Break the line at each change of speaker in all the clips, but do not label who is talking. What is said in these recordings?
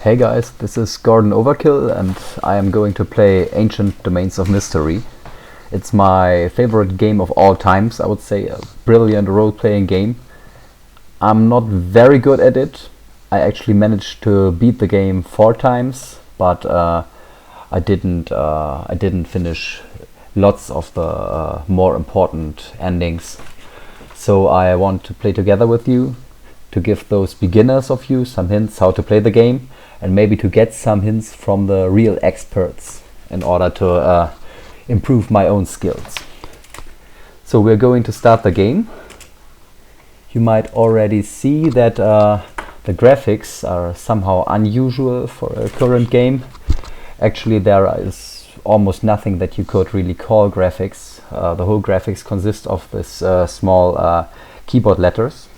Hey guys, this is Gordon Overkill and I am going to play Ancient Domains of Mystery. It's my favorite game of all times, I would say, a brilliant role-playing game. I'm not very good at it. I actually managed to beat the game 4 times, but I didn't finish lots of the more important endings. So I want to play together with you to give those beginners of you some hints how to play the game, and maybe to get some hints from the real experts in order to improve my own skills. So we're going to start the game. You might already see that the graphics are somehow unusual for a current game. Actually, there is almost nothing that you could really call graphics. The whole graphics consists of this small keyboard letters.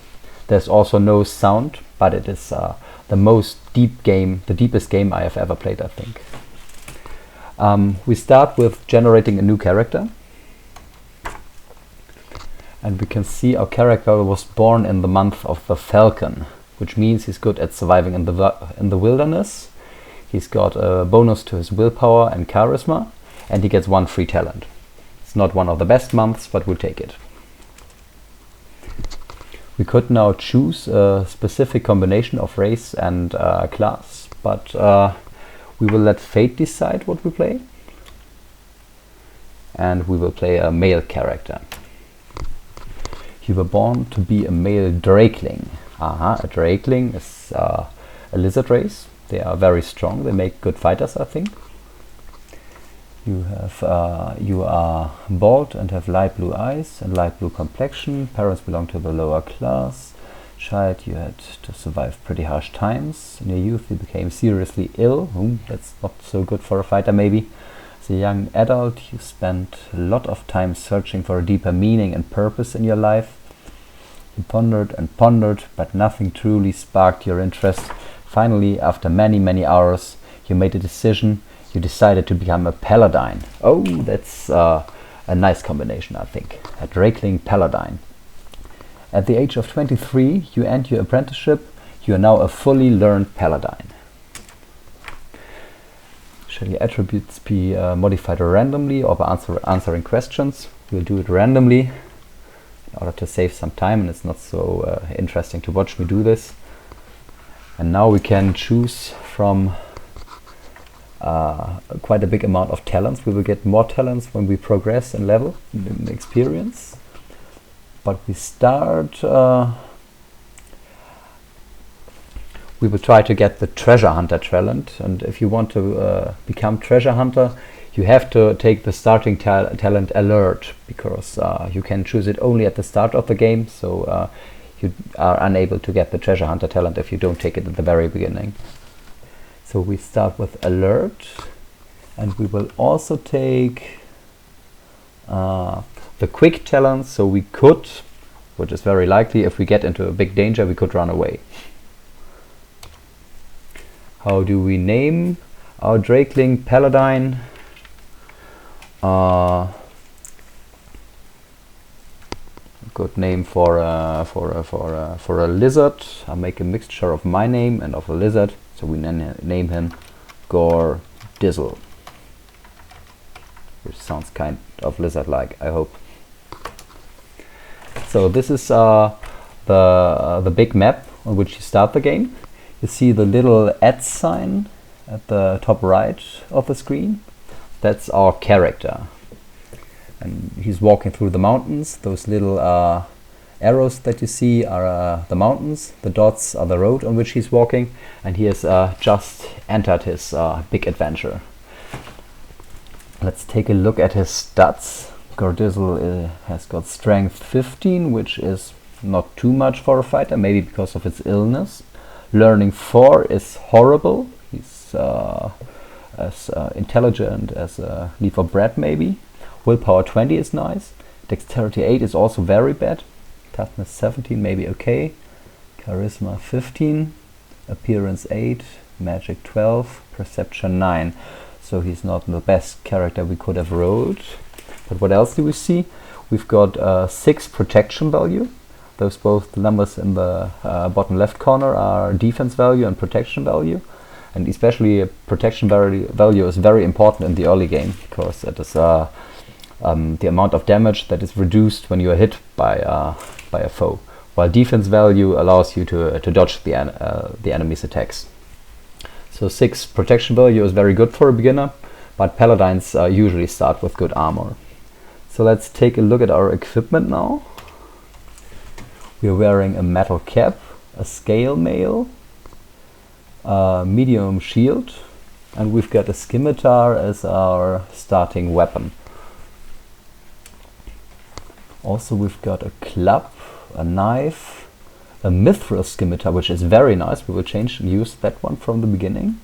There's also no sound, but it is the deepest game I have ever played, I think. We start with generating a new character. And we can see our character was born in the month of the Falcon, which means he's good at surviving in the wilderness. He's got a bonus to his willpower and charisma, and he gets 1 free talent. It's not one of the best months, but we'll take it. We could now choose a specific combination of race and class, but we will let fate decide what we play. And we will play a male character. You were born to be a male drakeling. A drakeling is a lizard race. They are very strong. They make good fighters, I think. You are bald and have light blue eyes and light blue complexion. Parents belong to the lower class. Child, you had to survive pretty harsh times. In your youth, you became seriously ill. That's not so good for a fighter, maybe. As a young adult, you spent a lot of time searching for a deeper meaning and purpose in your life. You pondered and pondered, but nothing truly sparked your interest. Finally, after many, many hours, you made a decision. You decided to become a paladin. Oh, that's a nice combination, I think. A drakeling paladin. At the age of 23, you end your apprenticeship. You are now a fully learned paladin. Shall your attributes be modified randomly or by answering questions? We'll do it randomly in order to save some time, and it's not so interesting to watch me do this. And now we can choose from quite a big amount of talents. We will get more talents when we progress in level, in experience. But we start, we will try to get the treasure hunter talent. And if you want to become treasure hunter, you have to take the starting talent alert, because you can choose it only at the start of the game. So you are unable to get the treasure hunter talent if you don't take it at the very beginning. So we start with alert, and we will also take the quick talent, so we could, which is very likely, if we get into a big danger, we could run away. How do we name our drakeling paladin? Good name for a lizard. I'll make a mixture of my name and of a lizard. So we name him Gordizzle, which sounds kind of lizard-like, I hope. So this is the big map on which you start the game. You see the little @ sign at the top right of the screen. That's our character. And he's walking through the mountains. Those little arrows that you see are the mountains. The dots are the road on which he's walking, and he has just entered his big adventure. Let's take a look at his stats. Gordizzle has got strength 15, which is not too much for a fighter, maybe because of his illness. Learning 4 is horrible. He's as intelligent as a leaf of bread, maybe. Willpower 20 is nice. Dexterity 8 is also very bad. Toughness 17, maybe okay. Charisma 15. Appearance 8. Magic 12. Perception 9. So he's not the best character we could have rolled. But what else do we see? We've got 6 protection value. Those both numbers in the bottom left corner are defense value and protection value. and especially protection value is very important in the early game, because it is the amount of damage that is reduced when you are hit by a foe, while defense value allows you to dodge the enemy's attacks. So 6 protection value is very good for a beginner, but paladins usually start with good armor. So let's take a look at our equipment now. We are wearing a metal cap, a scale mail, a medium shield, and we've got a scimitar as our starting weapon. Also we've got a club, a knife, a mithril scimitar, which is very nice. We will change and use that one from the beginning.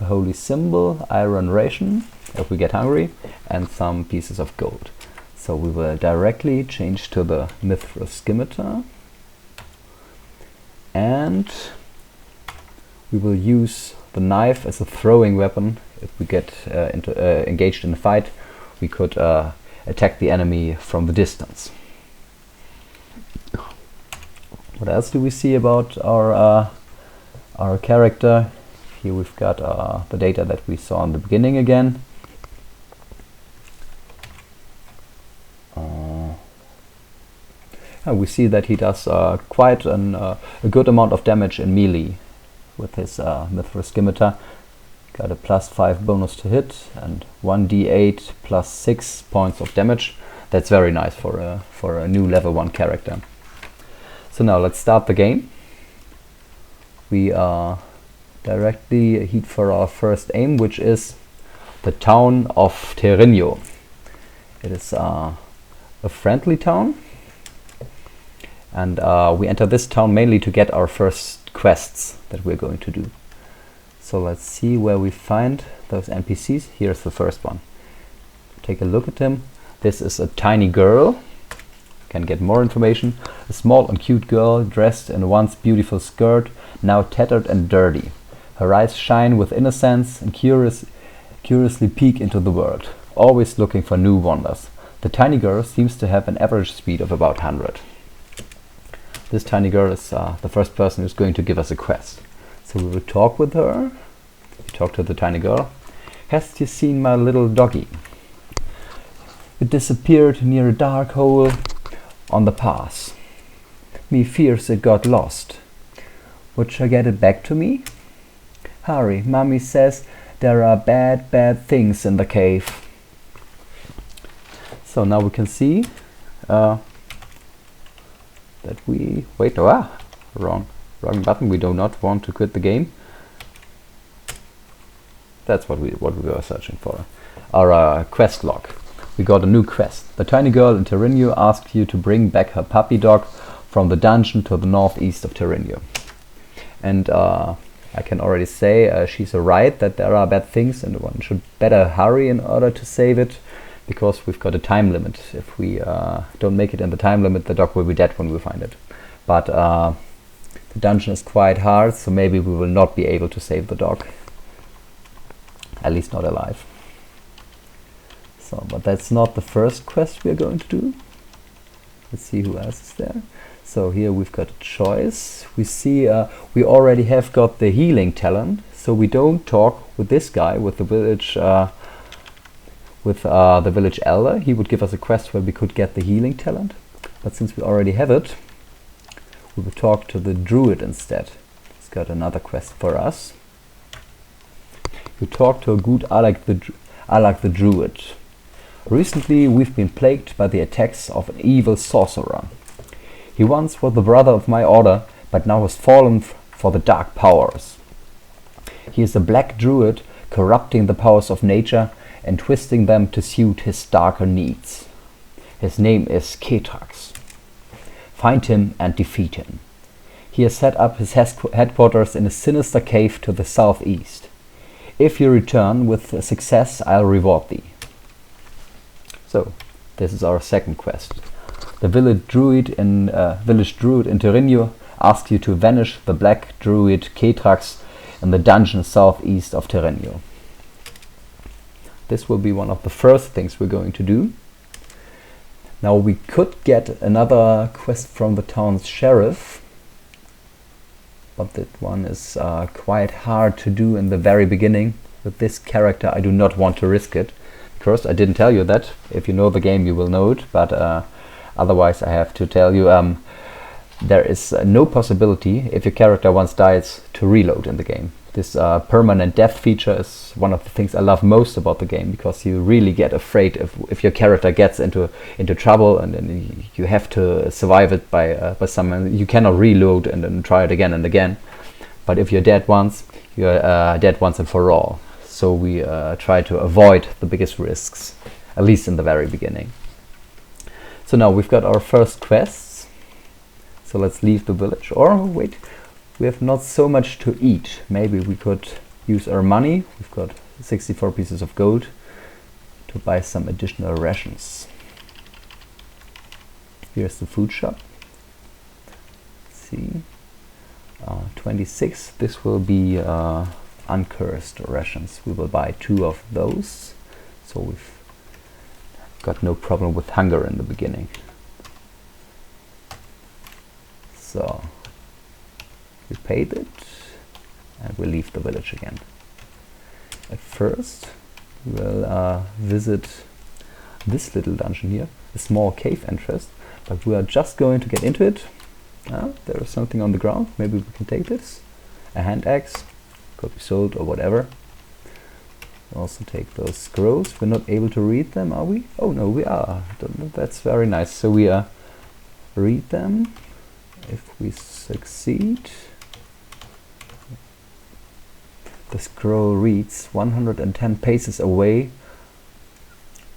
A holy symbol, iron ration if we get hungry, and some pieces of gold. So we will directly change to the mithril scimitar, and we will use the knife as a throwing weapon. If we get engaged in a fight, we could attack the enemy from the distance. What else do we see about our character? Here we've got the data that we saw in the beginning again. We see that he does quite a good amount of damage in melee with his mithril scimitar. Got a +5 bonus to hit and 1d8 +6 points of damage. That's very nice for a new level 1 character. So now let's start the game. We directly head for our first aim, which is the town of Terinio. It is a friendly town, and we enter this town mainly to get our first quests that we're going to do. So let's see where we find those NPCs. Here's the first one. Take a look at him. This is a tiny girl. Can get more information. A small and cute girl dressed in a once beautiful skirt, now tattered and dirty. Her eyes shine with innocence and curiously peek into the world, always looking for new wonders. The tiny girl seems to have an average speed of about 100. This tiny girl is the first person who's going to give us a quest. So we will talk with her. We talk to the tiny girl. Hast you seen my little doggy? It disappeared near a dark hole on the pass. Me fears it got lost. Would you get it back to me? Hurry, Mommy says there are bad things in the cave. So now we can see that we wrong button. We do not want to quit the game. That's what we were searching for. Our quest log. We got a new quest. The tiny girl in Terinio asked you to bring back her puppy dog from the dungeon to the northeast of Terinio. And I can already say she's right that there are bad things, and one should better hurry in order to save it, because we've got a time limit. If we don't make it in the time limit, the dog will be dead when we find it. But the dungeon is quite hard, so maybe we will not be able to save the dog. At least not alive. So, but that's not the first quest we are going to do. Let's see who else is there. So here we've got a choice. We see we already have got the healing talent, so we don't talk with this guy, with the village elder. He would give us a quest where we could get the healing talent, but since we already have it, we will talk to the druid instead. He's got another quest for us. We talk to a good Alak the druid. Recently we've been plagued by the attacks of an evil sorcerer. He once was the brother of my order, but now has fallen for the dark powers. He is a black druid, corrupting the powers of nature and twisting them to suit his darker needs. His name is Ketrax. Find him and defeat him. He has set up his headquarters in a sinister cave to the southeast. If you return with success, I'll reward thee. So, this is our second quest. The village druid in Terinio asks you to vanish the black druid Ketrax in the dungeon southeast of Terinio. This will be one of the first things we're going to do. Now we could get another quest from the town's sheriff, but that one is quite hard to do in the very beginning. With this character I do not want to risk it. First, I didn't tell you that. If you know the game you will know it, but otherwise I have to tell you there is no possibility, if your character once dies, to reload in the game. This permanent death feature is one of the things I love most about the game, because you really get afraid if your character gets into trouble and then you have to survive it by someone. You cannot reload and then try it again and again. But if you're dead once, you're dead once and for all. So we try to avoid the biggest risks, at least in the very beginning. So now we've got our first quests. So let's leave the village. Or wait, we have not so much to eat. Maybe we could use our money. We've got 64 pieces of gold to buy some additional rations. Here's the food shop. Let's see, 26. This will be uncursed rations. We will buy 2 of those, so we've got no problem with hunger in the beginning. So we paid it and we leave the village again. At first we'll visit this little dungeon here, a small cave entrance, but we are just going to get into it. There is something on the ground. Maybe we can take this. A hand axe. Could be sold or whatever. Also take those scrolls. We're not able to read them, are we? Oh no, we are. That's very nice. So we read them. If we succeed, the scroll reads 110 paces away.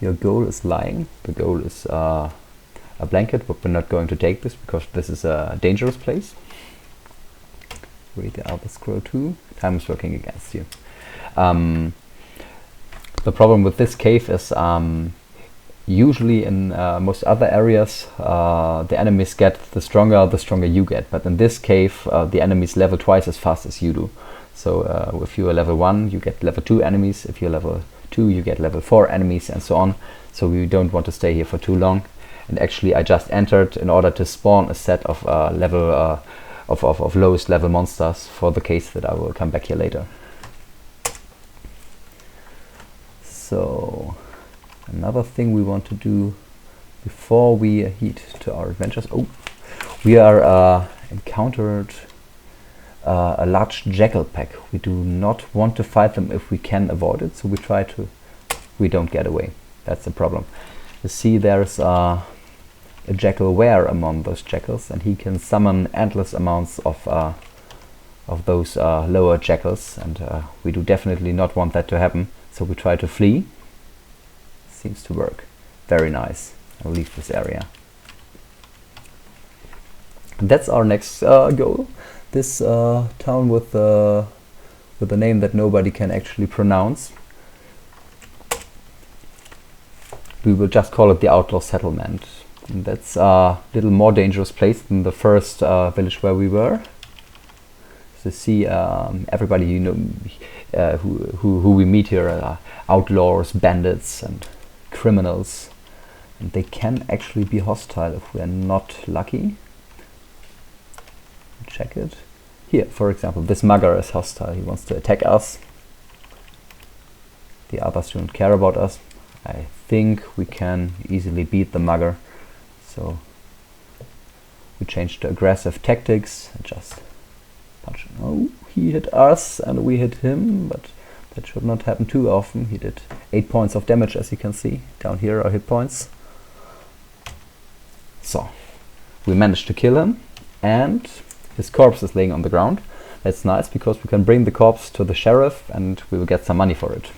Your goal is lying. The goal is a blanket, but we're not going to take this because this is a dangerous place. Read the other scroll too. Time is working against you. The problem with this cave is usually in most other areas the enemies get the stronger you get, but in this cave the enemies level twice as fast as you do. So if you are level 1 you get level 2 enemies, if you're level 2 you get level 4 enemies, and so on. So we don't want to stay here for too long. And actually I just entered in order to spawn a set of of lowest level monsters, for the case that I will come back here later. So another thing we want to do before we head to our adventures. Oh, we are encountered a large jackal pack. We do not want to fight them if we can avoid it, so we don't get away. That's the problem. You see there's a jackal were among those jackals, and he can summon endless amounts of those lower jackals, and we do definitely not want that to happen, so we try to flee. Seems to work. Very nice. I'll leave this area. And that's our next goal. This town with the name that nobody can actually pronounce. We will just call it the Outlaw Settlement. And that's a little more dangerous place than the first village where we were. So see, everybody you know who we meet here are outlaws, bandits, and criminals, and they can actually be hostile if we are not lucky. Check it. Here, for example, this mugger is hostile. He wants to attack us. The others don't care about us. I think we can easily beat the mugger. So we change to aggressive tactics and just punch him. Oh, he hit us and we hit him, but that should not happen too often. He did 8 points of damage, as you can see. Down here are hit points. So we managed to kill him, and his corpse is laying on the ground. That's nice, because we can bring the corpse to the sheriff and we will get some money for it.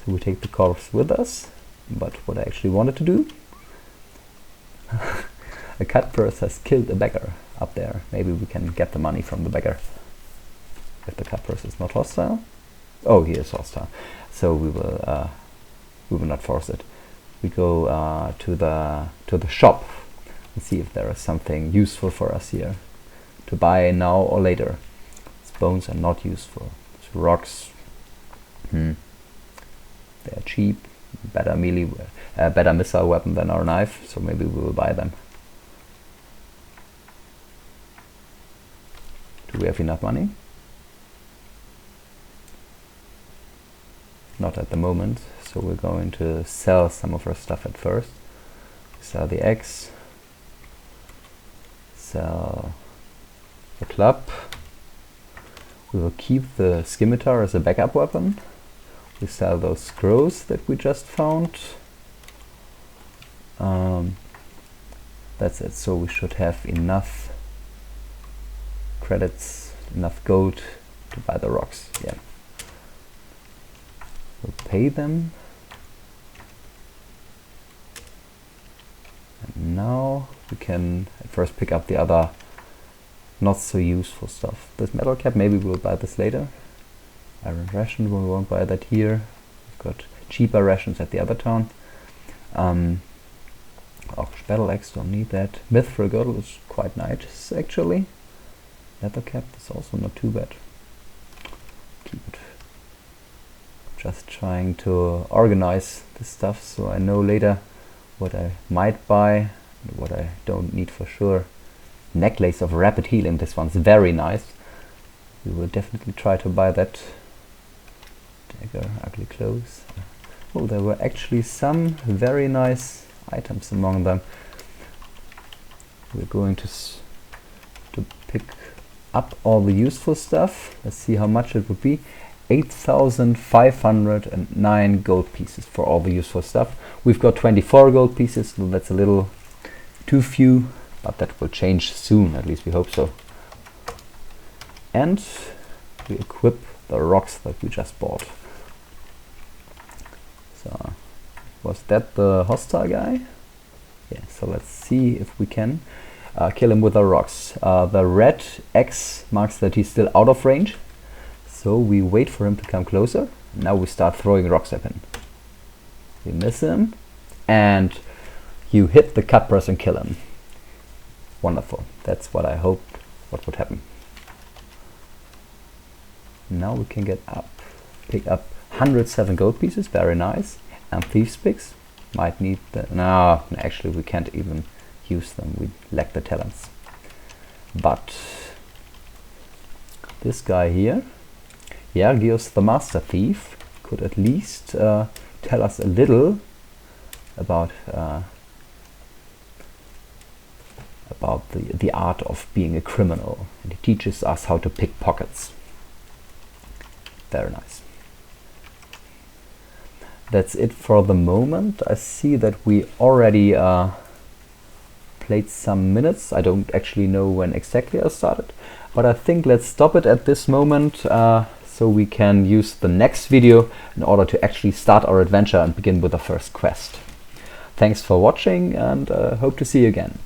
So we take the corpse with us, but what I actually wanted to do, a cutpurse has killed a beggar up there. Maybe we can get the money from the beggar if the cutpurse is not hostile. Oh, he is hostile, so we will not force it. We go to the shop and see if there is something useful for us here to buy now or later. These bones are not useful. It's rocks. They are cheap. Better melee, better missile weapon than our knife. So maybe we will buy them. Do we have enough money? Not at the moment, so we're going to sell some of our stuff at first. Sell the eggs, sell the club. We will keep the scimitar as a backup weapon. We sell those scrolls that we just found. That's it, so we should have enough credits, enough gold to buy the rocks. Yeah. We'll pay them. And now we can at first pick up the other not so useful stuff. This metal cap, maybe we'll buy this later. Iron ration, we won't buy that here. We've got cheaper rations at the other town. Battle axe, don't need that. Mithril girdle is quite nice actually. Leather cap is also not too bad. Keep it. Just trying to organize this stuff so I know later what I might buy and what I don't need for sure. Necklace of rapid healing, this one's very nice. We will definitely try to buy that. Dagger, ugly clothes. Oh, there were actually some very nice items among them. We're going to pick up all the useful stuff. Let's see how much it would be. 8,509 gold pieces for all the useful stuff. We've got 24 gold pieces, so that's a little too few, but that will change soon, at least we hope so. And we equip the rocks that we just bought. So, was that the hostile guy? Yeah, so let's see if we can kill him with our rocks. The red X marks that he's still out of range. So we wait for him to come closer. Now we start throwing rocks at him. We miss him. And you hit the cut press and kill him. Wonderful. That's what I hoped what would happen. Now we can get up. Pick up 107 gold pieces. Very nice. And thieves picks. Might need the... No, actually we can't even use them. We lack the talents. But this guy here, Yargios the Master Thief, could at least tell us a little about the art of being a criminal. And he teaches us how to pick pockets. Very nice. That's it for the moment. I see that we already played some minutes. I don't actually know when exactly I started, but I think let's stop it at this moment so we can use the next video in order to actually start our adventure and begin with the first quest. Thanks for watching and hope to see you again.